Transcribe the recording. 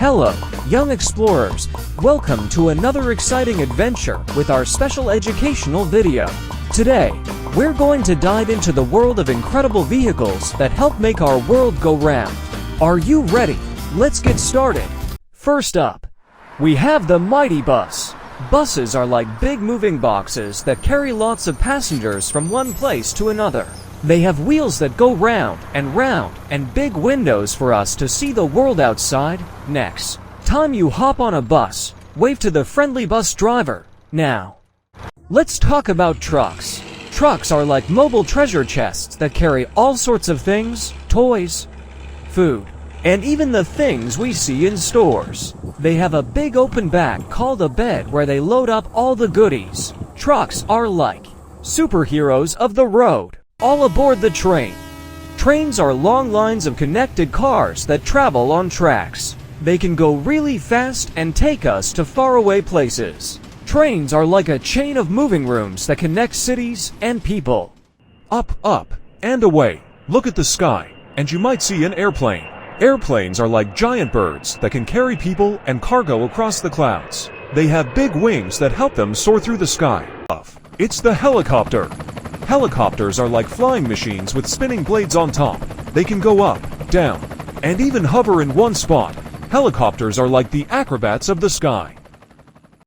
Hello, young explorers. Welcome to another exciting adventure with our special educational video. Today, we're going to dive into the world of incredible vehicles that help make our world go round. Are you ready? Let's get started. First up, we have the mighty bus. Buses are like big moving boxes that carry lots of passengers from one place to another. They have wheels that go round and big windows for us to see the world outside. Next time you hop on a bus, wave to the friendly bus driver. Now, let's talk about trucks. Trucks are like mobile treasure chests that carry all sorts of things, toys, food, and even the things we see in stores. They have a big open back called a bed where they load up all the goodies. Trucks are like superheroes of the road. All aboard the train. Trains are long lines of connected cars that travel on tracks. They can go really fast and take us to faraway places. Trains are like a chain of moving rooms that connect cities and people. Up, and away. Look at the sky, and you might see an airplane. Airplanes are like giant birds that can carry people and cargo across the clouds. They have big wings that help them soar through the sky. It's the helicopter. Helicopters are like flying machines with spinning blades on top. They can go up, down, and even hover in one spot. Helicopters are like the acrobats of the sky.